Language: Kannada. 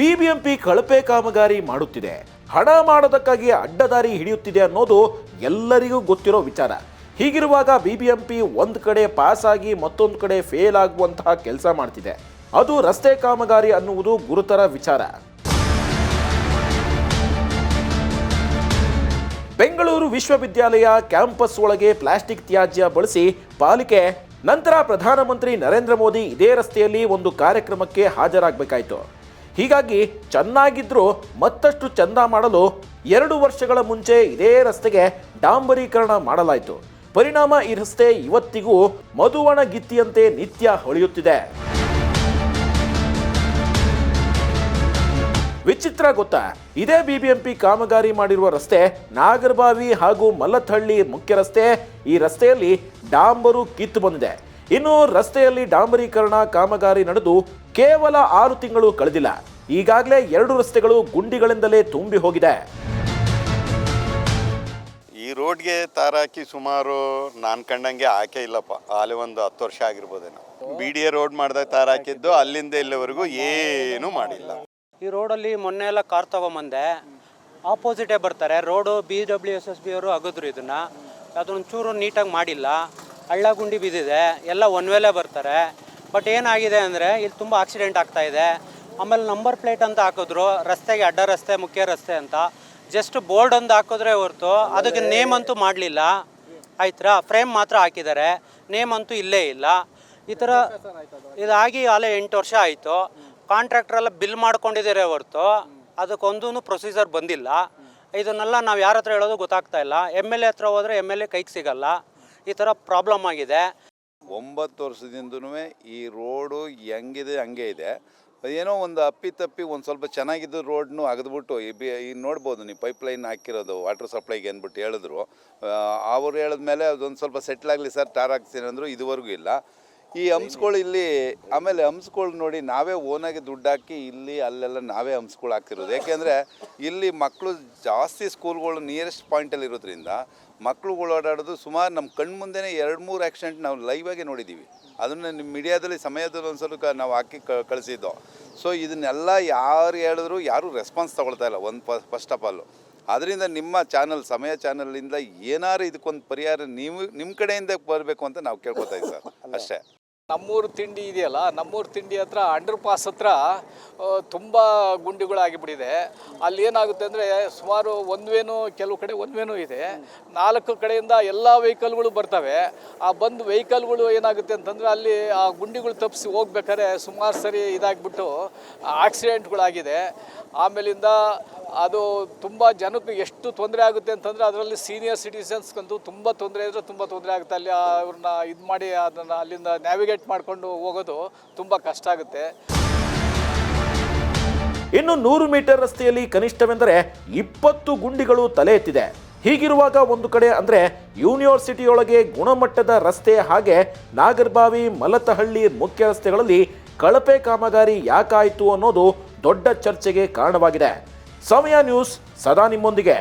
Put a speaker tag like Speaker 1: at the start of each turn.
Speaker 1: ಬಿಬಿಎಂಪಿ ಕಳಪೆ ಕಾಮಗಾರಿ ಮಾಡುತ್ತಿದೆ, ಹಣ ಮಾಡೋದಕ್ಕಾಗಿ ಅಡ್ಡದಾರಿ ಹಿಡಿಯುತ್ತಿದೆ ಅನ್ನೋದು ಎಲ್ಲರಿಗೂ ಗೊತ್ತಿರೋ ವಿಚಾರ. ಹೀಗಿರುವಾಗ ಬಿಬಿಎಂಪಿ ಒಂದು ಕಡೆ ಪಾಸ್ ಆಗಿ ಮತ್ತೊಂದು ಕಡೆ ಫೇಲ್ ಆಗುವಂತಹ ಕೆಲಸ ಮಾಡ್ತಿದೆ. ಅದು ರಸ್ತೆ ಕಾಮಗಾರಿ ಅನ್ನುವುದು ಗುರುತರ ವಿಚಾರ. ಬೆಂಗಳೂರು ವಿಶ್ವವಿದ್ಯಾಲಯ ಕ್ಯಾಂಪಸ್ ಒಳಗೆ ಪ್ಲಾಸ್ಟಿಕ್ ತ್ಯಾಜ್ಯ ಬಳಸಿ ಪಾಲಿಕೆ. ನಂತರ ಪ್ರಧಾನಮಂತ್ರಿ ನರೇಂದ್ರ ಮೋದಿ ಇದೇ ರಸ್ತೆಯಲ್ಲಿ ಒಂದು ಕಾರ್ಯಕ್ರಮಕ್ಕೆ ಹಾಜರಾಗಬೇಕಾಯಿತು. ಹೀಗಾಗಿ ಚೆನ್ನಾಗಿದ್ರೂ ಮತ್ತಷ್ಟು ಚಂದ ಮಾಡಲು 2 ವರ್ಷಗಳ ಮುಂಚೆ ಇದೇ ರಸ್ತೆಗೆ ಡಾಂಬರೀಕರಣ ಮಾಡಲಾಯಿತು. ಪರಿಣಾಮ ಈ ರಸ್ತೆ ಇವತ್ತಿಗೂ ಮಧುವಣಗಿತ್ತಿಯಂತೆ ನಿತ್ಯ ಹೊಳೆಯುತ್ತಿದೆ. ವಿಚಿತ್ರ ಗೊತ್ತಾ? ಇದೇ ಬಿಬಿಎಂಪಿ ಕಾಮಗಾರಿ ಮಾಡಿರುವ ರಸ್ತೆ ನಾಗರಬಾವಿ ಹಾಗೂ ಮಲ್ಲಥಹಳ್ಳಿ ಮುಖ್ಯ ರಸ್ತೆ. ಈ ರಸ್ತೆಯಲ್ಲಿ ಡಾಂಬರು ಕಿತ್ತು ಬಂದಿದೆ. ಇನ್ನು ರಸ್ತೆಯಲ್ಲಿ ಡಾಂಬರೀಕರಣ ಕಾಮಗಾರಿ ನಡೆದು ಕೇವಲ 6 ತಿಂಗಳು ಕಳೆದಿಲ್ಲ. ಈಗಾಗಲೇ 2 ರಸ್ತೆಗಳು ಗುಂಡಿಗಳಿಂದಲೇ ತುಂಬಿ ಹೋಗಿದೆ.
Speaker 2: ಈ ರೋಡ್ಗೆ ತಾರಾಕಿ ಸುಮಾರು ನಾನು ಕಂಡಂಗೆ ಹಾಕೇ ಇಲ್ಲಪ್ಪ. ಅಲ್ಲಿ ಒಂದು 10 ವರ್ಷ ಆಗಿರ್ಬೋದೇನೋ. BDA ರೋಡ್ ಮಾಡಿದಾಗ ತಾರಾಕಿದ್ದು, ಅಲ್ಲಿಂದ ಇಲ್ಲಿವರೆಗೂ ಏನೂ ಮಾಡಿಲ್ಲ.
Speaker 3: ಈ ರೋಡಲ್ಲಿ ಮೊನ್ನೆ ಎಲ್ಲ ಕಾರ್ ತೊಗೊಂಬಂದೆ, ಆಪೋಸಿಟೇ ಬರ್ತಾರೆ. ರೋಡು BWSSB ಅವರು ಅಗದ್ರು ಅದೊಂಚೂರು ನೀಟಾಗಿ ಮಾಡಿಲ್ಲ. ಹಳ್ಳ ಗುಂಡಿ ಬಿದ್ದಿದೆ, ಎಲ್ಲ ಒನ್ ವೇಲೇ ಬರ್ತಾರೆ. ಬಟ್ ಏನಾಗಿದೆ ಅಂದರೆ ಇಲ್ಲಿ ತುಂಬ ಆಕ್ಸಿಡೆಂಟ್ ಆಗ್ತಾಯಿದೆ. ಆಮೇಲೆ ನಂಬರ್ ಪ್ಲೇಟ್ ಅಂತ ಹಾಕಿದ್ರು, ರಸ್ತೆಗೆ ಅಡ್ಡ ರಸ್ತೆ ಮುಖ್ಯ ರಸ್ತೆ ಅಂತ. ಜಸ್ಟ್ ಬೋರ್ಡ್ ಒಂದು ಹಾಕಿದ್ರೆ ಹೊರತು ಅದಕ್ಕೆ ನೇಮ್ ಅಂತೂ ಮಾಡಲಿಲ್ಲ. ಆಯ್ತಾ, ಫ್ರೇಮ್ ಮಾತ್ರ ಹಾಕಿದ್ದಾರೆ, ನೇಮ್ ಅಂತೂ ಇಲ್ಲೇ ಇಲ್ಲ. ಈ ಥರ ಇದಾಗಿ ಅಲ್ಲೇ 8 ವರ್ಷ ಆಯಿತು. ಕಾಂಟ್ರಾಕ್ಟ್ರೆಲ್ಲ ಬಿಲ್ ಮಾಡ್ಕೊಂಡಿದ್ದಾರೆ ಹೊರತು ಅದಕ್ಕೊಂದೂ ಪ್ರೊಸೀಜರ್ ಬಂದಿಲ್ಲ. ಇದನ್ನೆಲ್ಲ ನಾವು ಯಾರ ಹತ್ರ ಹೇಳೋದು ಗೊತ್ತಾಗ್ತಾ ಇಲ್ಲ. MLA ಹತ್ರ ಹೋದರೆ MLA ಕೈಗೆ ಸಿಗಲ್ಲ. ಈ ಥರ ಪ್ರಾಬ್ಲಮ್ ಆಗಿದೆ.
Speaker 2: 9 ವರ್ಷದಿಂದನೂ ಈ ರೋಡು ಹೆಂಗಿದೆ ಹಂಗೆ ಇದೆ. ಏನೋ ಒಂದು ಅಪ್ಪಿತಪ್ಪಿ ಒಂದು ಸ್ವಲ್ಪ ಚೆನ್ನಾಗಿದ್ದು ರೋಡ್ನು ಅಗದ್ಬಿಟ್ಟು ಈಗ ನೋಡ್ಬೋದು ನೀವು, ಪೈಪ್ಲೈನ್ ಹಾಕಿರೋದು ವಾಟರ್ ಸಪ್ಲೈಗೆ ಅಂದ್ಬಿಟ್ಟು ಹೇಳಿದ್ರು. ಅವ್ರು ಹೇಳಿದ್ಮೇಲೆ ಅದೊಂದು ಸ್ವಲ್ಪ ಸೆಟ್ಲ್ ಆಗಲಿ ಸರ್, ಟಾರ್ ಹಾಕ್ತೀನಿ ಅಂದರು. ಇದುವರೆಗೂ ಇಲ್ಲ. ಈ ಹಂಸ್ಗಳು ಇಲ್ಲಿ, ಆಮೇಲೆ ಹಂಸ್ಗಳು ನೋಡಿ ನಾವೇ ಓನಾಗಿ ದುಡ್ಡು ಹಾಕಿ ಇಲ್ಲಿ ಅಲ್ಲೆಲ್ಲ ನಾವೇ ಹಂಸ್ಗಳು ಹಾಕ್ತಿರೋದು. ಯಾಕೆಂದರೆ ಇಲ್ಲಿ ಮಕ್ಕಳು ಜಾಸ್ತಿ ಸ್ಕೂಲ್ಗಳು ನಿಯರೆಸ್ಟ್ ಪಾಯಿಂಟಲ್ಲಿ ಇರೋದ್ರಿಂದ ಮಕ್ಕಳುಗಳು ಓಡಾಡೋದು ಸುಮಾರು ನಮ್ಮ ಕಣ್ಣು ಮುಂದೆನೇ 2-3 ಆಕ್ಸಿಡೆಂಟ್ ನಾವು ಲೈವಾಗಿ ನೋಡಿದ್ದೀವಿ. ಅದನ್ನು ನಿಮ್ಮ ಮೀಡಿಯಾದಲ್ಲಿ ಸಮಯದಲ್ಲಿ ಒಂದು ಸ್ವಲ್ಪ ನಾವು ಹಾಕಿ ಕಳಿಸಿದ್ದೋ. ಸೊ ಇದನ್ನೆಲ್ಲ ಯಾರು ಹೇಳಿದ್ರು ಯಾರೂ ರೆಸ್ಪಾನ್ಸ್ ತೊಗೊಳ್ತಾ ಇಲ್ಲ ಫಸ್ಟ್ ಆಫ್ ಆಲು. ಅದರಿಂದ ನಿಮ್ಮ ಚಾನಲ್, ಸಮಯ ಚಾನಲಿಂದ ಏನಾರು ಇದಕ್ಕೊಂದು ಪರಿಹಾರ ನೀವು ನಿಮ್ಮ ಕಡೆಯಿಂದ ಬರಬೇಕು ಅಂತ ನಾವು ಕೇಳ್ಕೊತಾ ಇದ್ದೀವಿ ಸರ್, ಅಷ್ಟೇ.
Speaker 4: ನಮ್ಮೂರು ತಿಂಡಿ ಇದೆಯಲ್ಲ, ನಮ್ಮೂರು ತಿಂಡಿ ಹತ್ರ ಅಂಡರ್ ಪಾಸ್ ಹತ್ರ ತುಂಬ ಗುಂಡಿಗಳಾಗಿಬಿಟ್ಟಿದೆ. ಅಲ್ಲಿ ಏನಾಗುತ್ತೆ ಅಂದರೆ ಸುಮಾರು ಒಂದ್ವೇನು, ಕೆಲವು ಕಡೆ ಒಂದ್ವೇನು ಇದೆ, 4 ಕಡೆಯಿಂದ ಎಲ್ಲ ವೆಹಿಕಲ್ಗಳು ಬರ್ತವೆ. ಆ ಬಂದು ವೆಹಿಕಲ್ಗಳು ಏನಾಗುತ್ತೆ ಅಂತಂದರೆ ಅಲ್ಲಿ ಆ ಗುಂಡಿಗಳು ತಪ್ಪಿಸಿ ಹೋಗ್ಬೇಕಾದ್ರೆ ಸುಮಾರು ಸರಿ ಇದಾಗಿಬಿಟ್ಟು ಆಕ್ಸಿಡೆಂಟ್ಗಳಾಗಿದೆ. ಆಮೇಲಿಂದ ಅದು ತುಂಬ ಜನಕ್ಕೆ ಎಷ್ಟು ತೊಂದರೆ ಆಗುತ್ತೆ ಅಂತಂದರೆ ಅದರಲ್ಲಿ ಸೀನಿಯರ್ ಸಿಟಿಸನ್ಸ್ಗಂತೂ ತುಂಬ ತೊಂದರೆ ಇದ್ದರೆ ತುಂಬ ತೊಂದರೆ ಆಗುತ್ತೆ. ಅಲ್ಲಿ ಅವ್ರನ್ನ ಇದು ಮಾಡಿ ಅದನ್ನು ಅಲ್ಲಿಂದ ನ್ಯಾವಿಗೇಟ್ ಮಾಡಿಕೊಂಡು ಹೋಗೋದು ತುಂಬ ಕಷ್ಟ ಆಗುತ್ತೆ.
Speaker 1: ಇನ್ನು 100 ಮೀಟರ್ ರಸ್ತೆಯಲ್ಲಿ ಕನಿಷ್ಠವೆಂದರೆ 20 ಗುಂಡಿಗಳು ತಲೆ ಎತ್ತಿದೆ. ಹೀಗಿರುವಾಗ ಒಂದು ಕಡೆ ಅಂದರೆ ಯೂನಿವರ್ಸಿಟಿಯೊಳಗೆ ಗುಣಮಟ್ಟದ ರಸ್ತೆ, ಹಾಗೆ ನಾಗರಬಾವಿ ಮಲ್ಲಥಹಳ್ಳಿ ಮುಖ್ಯ ರಸ್ತೆಗಳಲ್ಲಿ ಕಳಪೆ ಕಾಮಗಾರಿ ಯಾಕಾಯಿತು ಅನ್ನೋದು ದೊಡ್ಡ ಚರ್ಚೆಗೆ ಕಾರಣವಾಗಿದೆ. ಸಮಯ ನ್ಯೂಸ್ ಸದಾ ನಿಮ್ಮೊಂದಿಗೆ.